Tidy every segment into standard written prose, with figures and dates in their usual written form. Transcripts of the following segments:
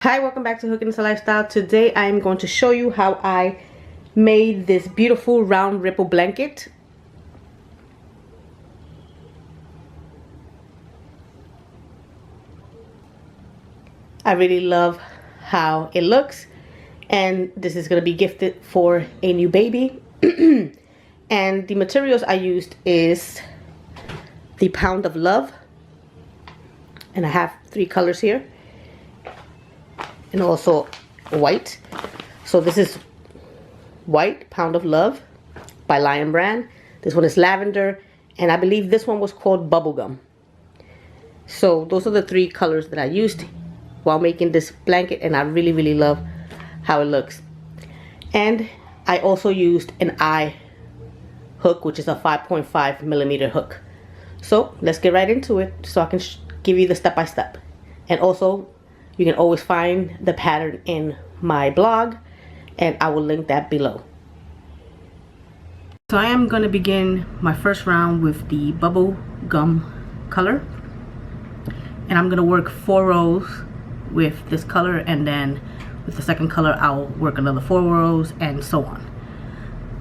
Hi, welcome back to Hooking Into Lifestyle. Today I am going to show you how I made this beautiful round ripple blanket. I really love how it looks, and this is going to be gifted for a new baby. And the materials I used is the Pound of Love, and I have 3 colors here, and also white. So this is white, Pound of Love by Lion Brand. This one is lavender, and I believe this one was called bubblegum. So those are the 3 colors that I used while making this blanket, and I really love how it looks. And I also used an eye hook, which is a 5.5 millimeter hook. So let's get right into it so I can give you the step-by-step. And also, you can always find the pattern in my blog, and I will link that below. So I am going to begin my first round with the bubble gum color, and I'm going to work 4 rows with this color, and then with the second color I'll work another 4 rows, and so on.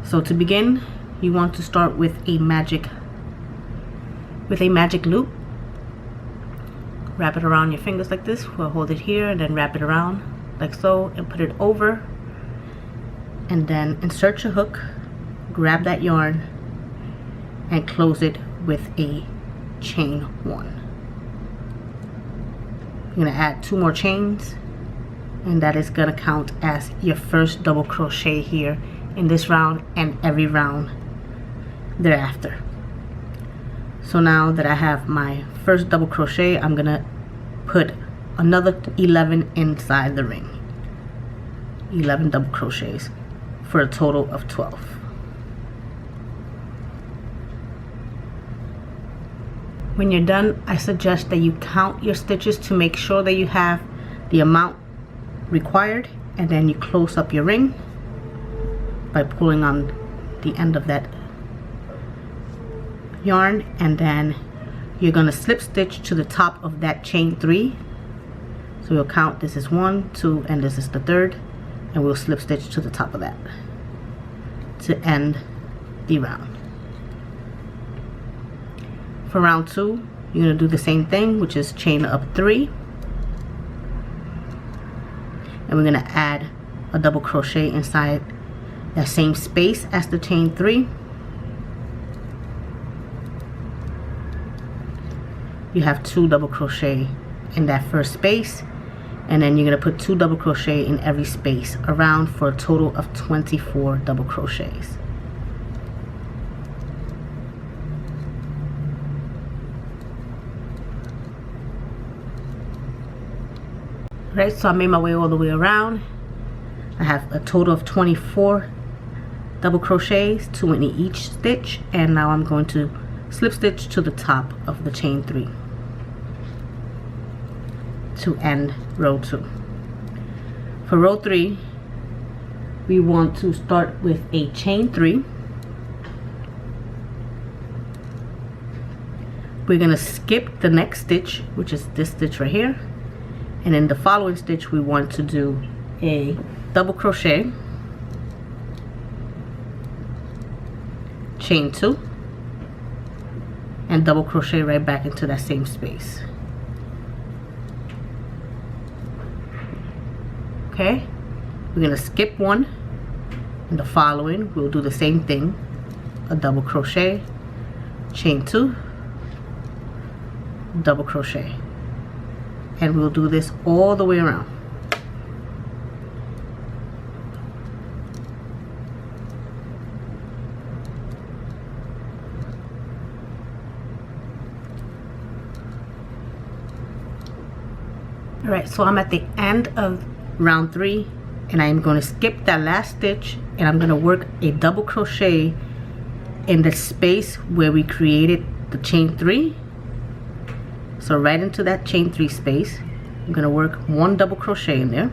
So to begin, you want to start with a magic loop. Wrap it around your fingers like this. We'll hold it here and then wrap it around like so, and put it over, and then insert your hook, grab that yarn and close it with a chain 1. You're going to add 2 more chains, and that is going to count as your first double crochet here in this round and every round thereafter. So now that I have my first double crochet, I'm going to put another 11 inside the ring. 11 double crochets for a total of 12. When you're done, I suggest that you count your stitches to make sure that you have the amount required, and then you close up your ring by pulling on the end of that yarn, and then you're going to slip stitch to the top of that chain 3. So you'll count, this is 1, 2, and this is the 3rd, and we'll slip stitch to the top of that to end the round. For round 2, you're going to do the same thing, which is chain up 3, and we're going to add a double crochet inside that same space as the chain 3. You have 2 double crochet in that first space, and then you're going to put 2 double crochet in every space around for a total of 24 double crochets. Right, so I made my way all the way around. I have a total of 24 double crochets, 2 in each stitch, and now I'm going to slip stitch to the top of the chain 3 to end row 2. For row 3, we want to start with a chain 3. We're going to skip the next stitch, which is this stitch right here, and in the following stitch we want to do a double crochet, chain 2, and double crochet right back into that same space. Okay, we're going to skip 1. In the following we'll do the same thing, a double crochet, chain 2, double crochet, and we'll do this all the way around. Alright, so I'm at the end of round 3, and I'm going to skip that last stitch, and I'm going to work a double crochet in the space where we created the chain 3. So right into that chain 3 space, I'm going to work 1 double crochet in there.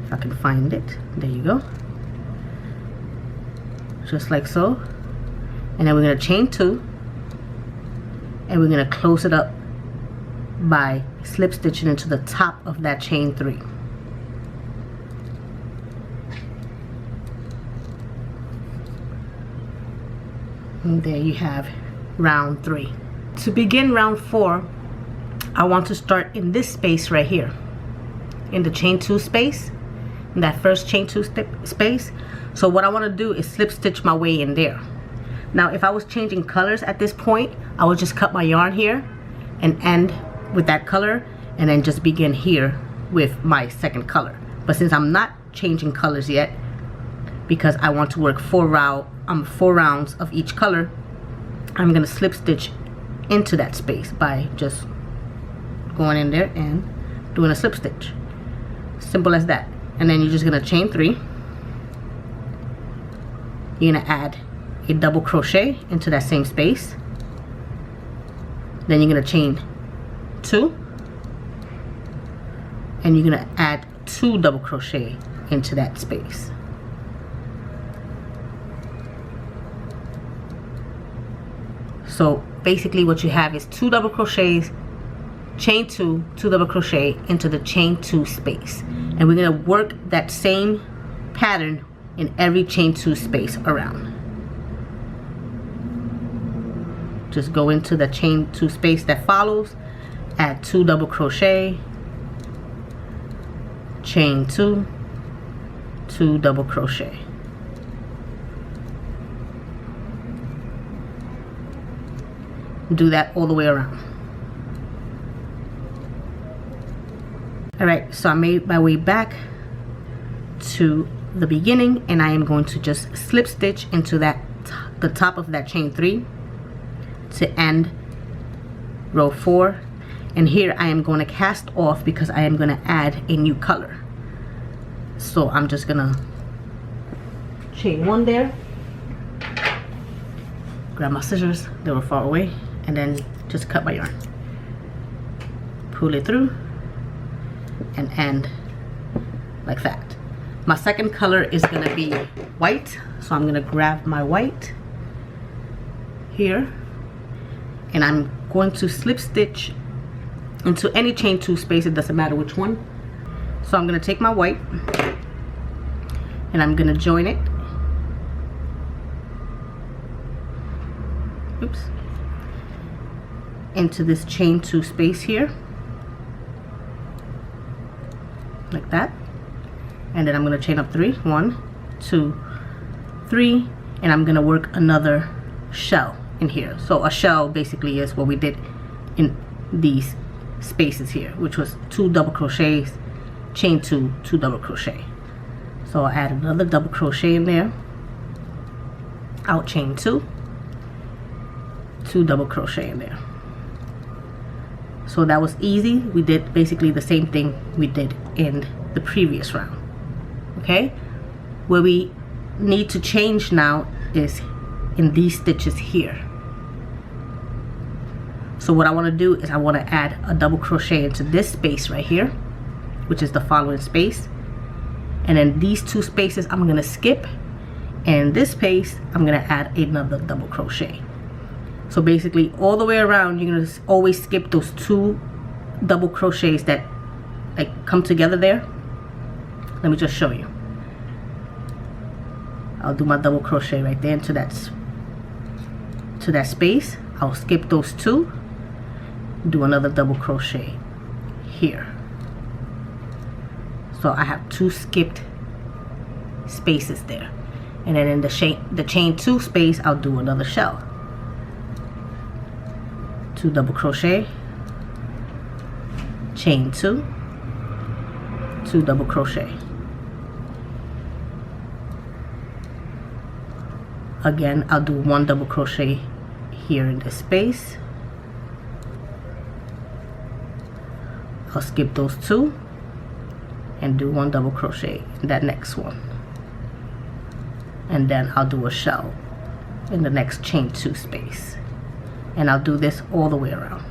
If I can find it, there you go. Just like so. And then we're going to chain 2, and we're going to close it up by slip stitching into the top of that chain 3. And there you have round 3. To begin round 4, I want to start in this space right here, in the chain 2 space, in that first chain 2 space. So what I want to do is slip stitch my way in there. Now if I was changing colors at this point, I would just cut my yarn here and end with that color, and then just begin here with my second color. But since I'm not changing colors yet, because I want to work 4 rounds of each color, I'm gonna slip stitch into that space by just going in there and doing a slip stitch. Simple as that. And then you're just gonna chain 3. You're gonna add a double crochet into that same space. Then you're gonna chain 2, and you're gonna add 2 double crochet into that space. So basically what you have is 2 double crochets, chain 2, 2 double crochet into the chain 2 space, and we're gonna work that same pattern in every chain 2 space around. Just go into the chain 2 space that follows, add 2 double crochet, chain 2, 2 double crochet. Do that all the way around. Alright, so I made my way back to the beginning, and I am going to just slip stitch into that the top of that chain 3 to end row 4, and here I am going to cast off because I am going to add a new color. So I'm just gonna chain 1 there, grab my scissors, they were far away, and then just cut my yarn, pull it through, and end like that. My second color is gonna be white, so I'm gonna grab my white here, and I'm going to slip stitch into any chain 2 space, it doesn't matter which one. So I'm gonna take my white and I'm gonna join it, oops, into this chain 2 space here, like that. And then I'm gonna chain up 3, 1, 2, 3, and I'm gonna work another shell in here. So a shell basically is what we did in these spaces here, which was 2 double crochets, chain 2, 2 double crochet. So I'll add another double crochet in there, out chain 2, 2 double crochet in there. So that was easy. We did basically the same thing we did in the previous round. Okay, where we need to change now is in these stitches here. So what I want to do is I want to add a double crochet into this space right here, which is the following space, and then these 2 spaces I'm going to skip, and this space I'm going to add another double crochet. So basically all the way around you're going to always skip those 2 double crochets that like come together there. Let me just show you. I'll do my double crochet right there into that space. I'll skip those 2, do another double crochet here. So I have 2 skipped spaces there, and then in the chain 2 space I'll do another shell, 2 double crochet, chain 2, 2 double crochet. Again, I'll do 1 double crochet here in this space. I'll skip those 2 and do 1 double crochet in that next one, and then I'll do a shell in the next chain 2 space, and I'll do this all the way around.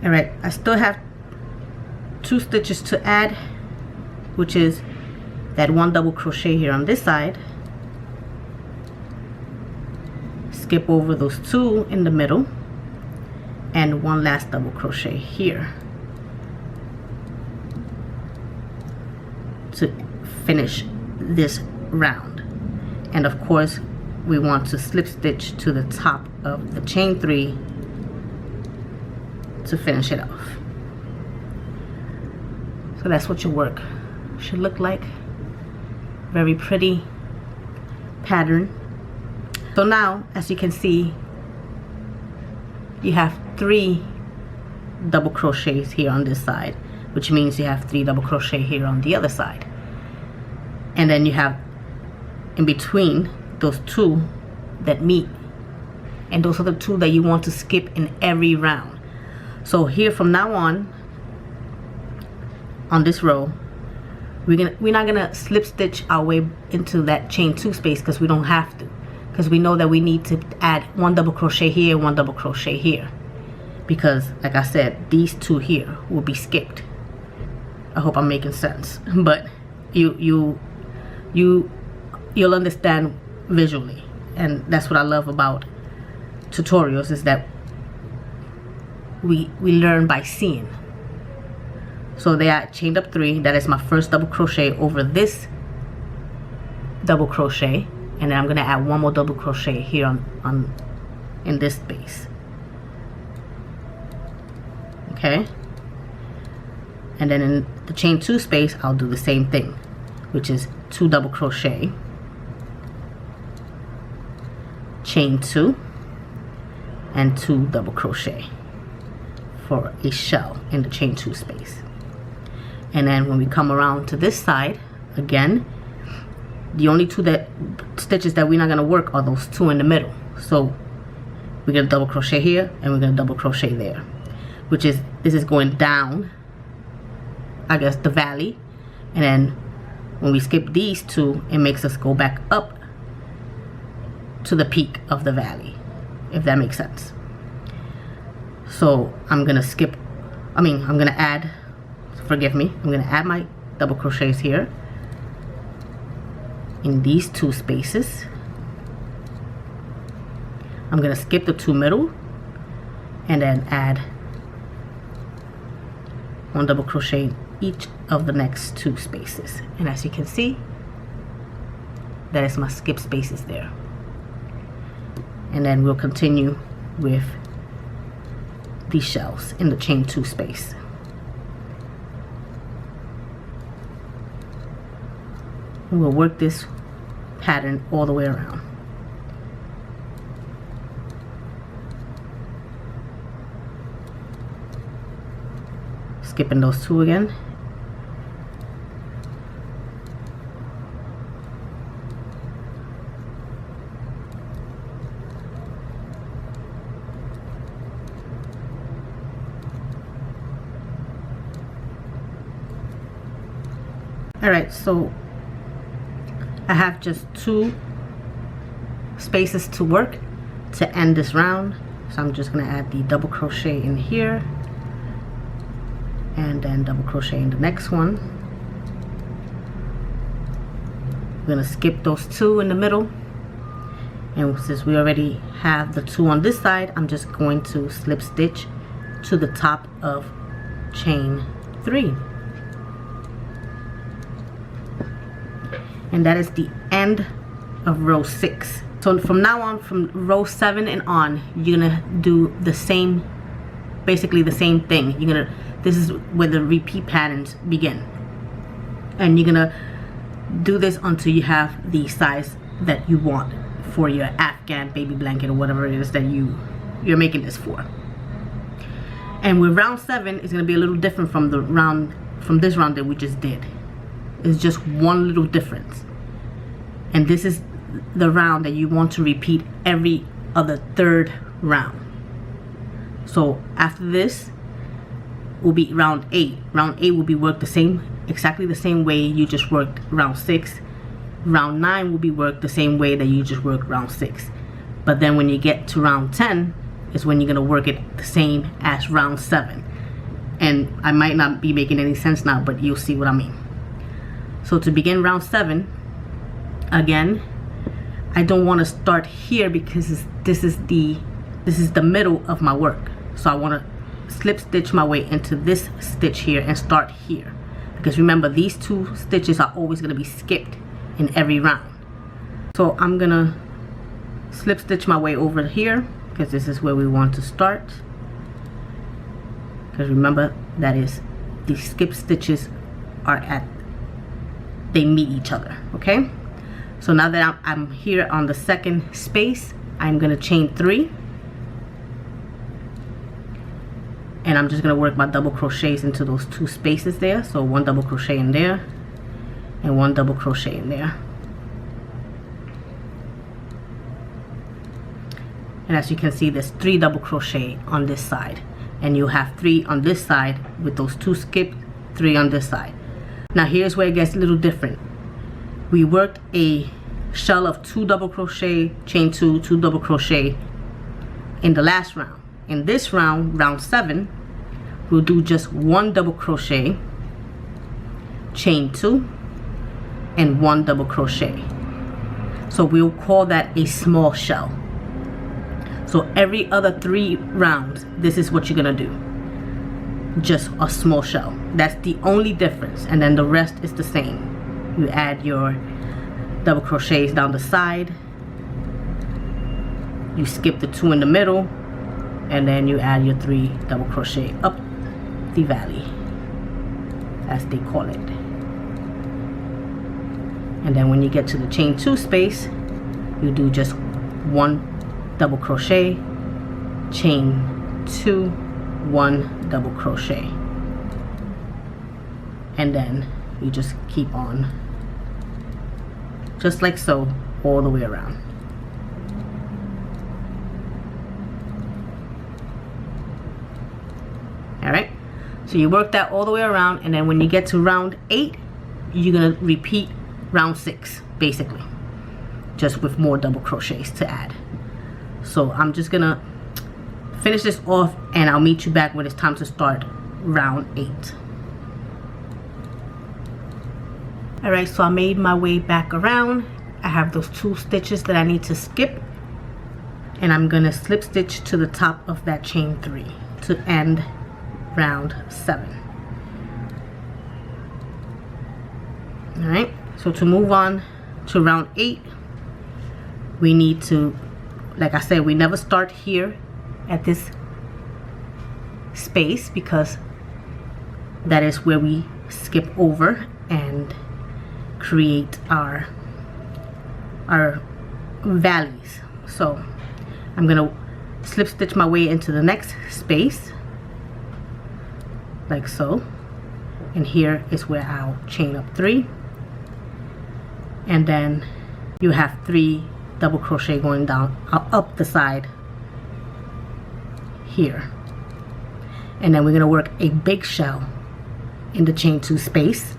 Alright, I still have 2 stitches to add, which is that 1 double crochet here on this side, skip over those 2 in the middle, and 1 last double crochet here to finish this round. And of course we want to slip stitch to the top of the chain 3 to finish it off. So that's what your work should look like. Very pretty pattern. So now, as you can see, you have 3 double crochets here on this side, which means you have 3 double crochet here on the other side. And then you have in between those 2 that meet, and those are the 2 that you want to skip in every round. So here from now on this row, we're not gonna slip stitch our way into that chain 2 space, because we don't have to, because we know that we need to add 1 double crochet here, 1 double crochet here, because like I said, these 2 here will be skipped. I hope I'm making sense, but you'll understand visually. And that's what I love about tutorials, is that we learn by seeing. So they are chained up 3. That is my first double crochet over this double crochet, and then I'm gonna add 1 more double crochet here in this space. Okay, and then in the chain 2 space I'll do the same thing, which is 2 double crochet, chain 2, and 2 double crochet for a shell in the chain 2 space. And then when we come around to this side again, the only 2 stitches that we're not going to work are those 2 in the middle. So we're going to double crochet here, and we're going to double crochet there, which is, this is going down, I guess, the valley. And then when we skip these 2, it makes us go back up to the peak of the valley, if that makes sense. So I'm gonna add, forgive me, I'm gonna add my double crochets here in these 2 spaces. I'm gonna skip the 2 middle, and then add 1 double crochet in each of the next 2 spaces. And as you can see, that is my skip spaces there. And then we'll continue with these shells in the chain 2 space. And we'll work this pattern all the way around. Skipping those 2 again. Alright, so I have just 2 spaces to work to end this round. So I'm just going to add the double crochet in here, and then double crochet in the next one. I'm going to skip those 2 in the middle, and since we already have the 2 on this side, I'm just going to slip stitch to the top of chain 3. And that is the end of row 6. So from now on, from row 7 and on, you're gonna do the same, basically the same thing. This is where the repeat patterns begin, and you're gonna do this until you have the size that you want for your Afghan baby blanket, or whatever it is that you're making this for. And with round 7, it's gonna be a little different from this round that we just did. It's just one little difference, and this is the round that you want to repeat every other 3rd round. So after this will be round 8. Round 8 will be worked exactly the same way you just worked round 6. Round 9 will be worked the same way that you just worked round 6. But then when you get to round 10 is when you're gonna work it the same as round 7. And I might not be making any sense now, but you'll see what I mean. So to begin round 7, again, I don't want to start here because this is the middle of my work. So I want to slip stitch my way into this stitch here and start here, because remember, these 2 stitches are always going to be skipped in every round. So I'm gonna slip stitch my way over here because this is where we want to start, because remember, that is, the skip stitches they meet each other. Okay, so now that I'm here on the second space, I'm gonna chain 3, and I'm just gonna work my double crochets into those 2 spaces there. So 1 double crochet in there and 1 double crochet in there. And as you can see, there's 3 double crochet on this side, and you have 3 on this side with those 2 skipped, 3 on this side. Now here's where it gets a little different. We worked a shell of 2 double crochet, chain 2, 2 double crochet in the last round. In this round, round 7, we'll do just 1 double crochet, chain 2, and 1 double crochet. So we'll call that a small shell. So every other 3 rounds, this is what you're gonna do. Just a small shell. That's the only difference, and then the rest is the same. You add your double crochets down the side, you skip the 2 in the middle, and then you add your 3 double crochet up the valley, as they call it. And then when you get to the chain 2 space, you do just 1 double crochet, chain 2, 1 double crochet, and then you just keep on just like so all the way around. All right, so you work that all the way around, and then when you get to round 8, you're gonna repeat round 6 basically, just with more double crochets to add. So I'm just gonna finish this off, and I'll meet you back when it's time to start round 8. All right, so I made my way back around. I have those 2 stitches that I need to skip, and I'm gonna slip stitch to the top of that chain 3 to end round 7. All right, so to move on to round 8, we need to, like I said, we never start here at this space because that is where we skip over and create our valleys. So I'm gonna slip stitch my way into the next space like so, and here is where I'll chain up 3, and then you have 3 double crochet going down up the side here, and then we're going to work a big shell in the chain 2 space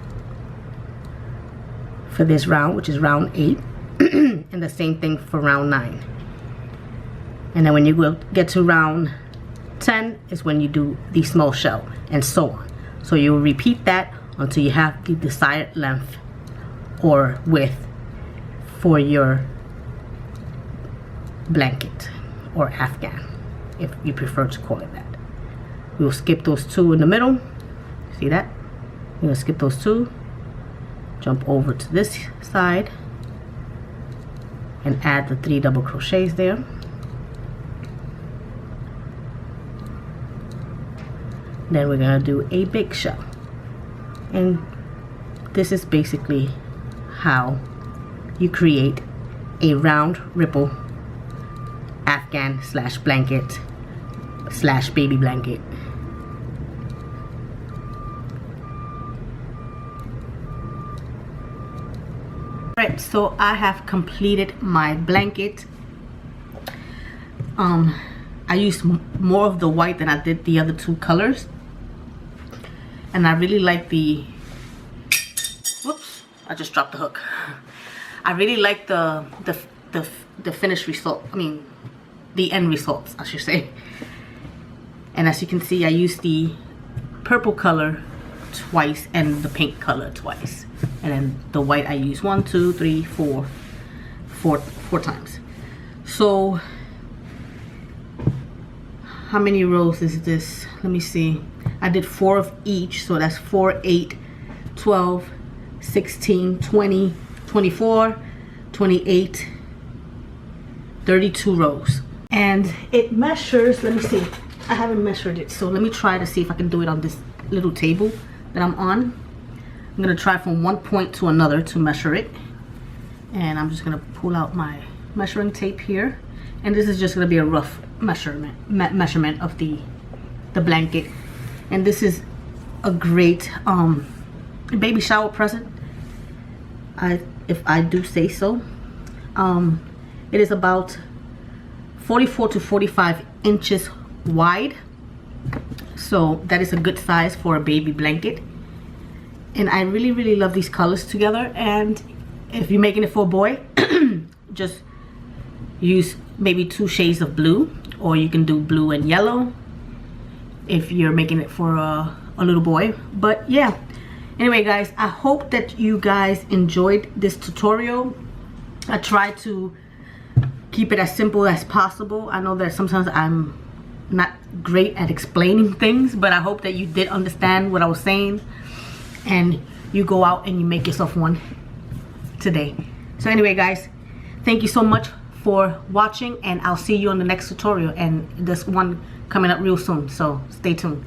for this round, which is round 8, and the same thing for round 9. And then when you will get to round 10 is when you do the small shell, and so on. So you'll repeat that until you have the desired length or width for your blanket or afghan, if you prefer to call it that. We'll skip those 2 in the middle. See that? We're gonna skip those 2, jump over to this side, and add the 3 double crochets there. Then we're gonna do a big shell, and this is basically how you create a round ripple afghan slash blanket slash baby blanket. Alright, so I have completed my blanket. I used more of the white than I did the other 2 colors, and I really like the, whoops, I just dropped the hook. I really like the finished result, I mean the end results, I should say. And as you can see, I used the purple color twice and the pink color twice, and then the white I use 1, 2, 3, 4 times. So how many rows is this? Let me see. I did 4 of each, so that's 4, 8, 12, 16, 20, 24, 28, 32 rows. And it measures, let me see, I haven't measured it, so let me try to see if I can do it on this little table that I'm on. I'm gonna try from one point to another to measure it, and I'm just gonna pull out my measuring tape here, and this is just gonna be a rough measurement of the blanket. And this is a great baby shower present, if I do say so. It is about 44 to 45 inches wide, so that is a good size for a baby blanket. And I really love these colors together. And if you're making it for a boy, just use maybe 2 shades of blue, or you can do blue and yellow if you're making it for a little boy. But yeah, anyway guys, I hope that you guys enjoyed this tutorial. I tried to keep it as simple as possible. I know that sometimes I'm not great at explaining things, but I hope that you did understand what I was saying, and you go out and you make yourself one today. So anyway guys, thank you so much for watching, and I'll see you on the next tutorial, and this one coming up real soon, so stay tuned.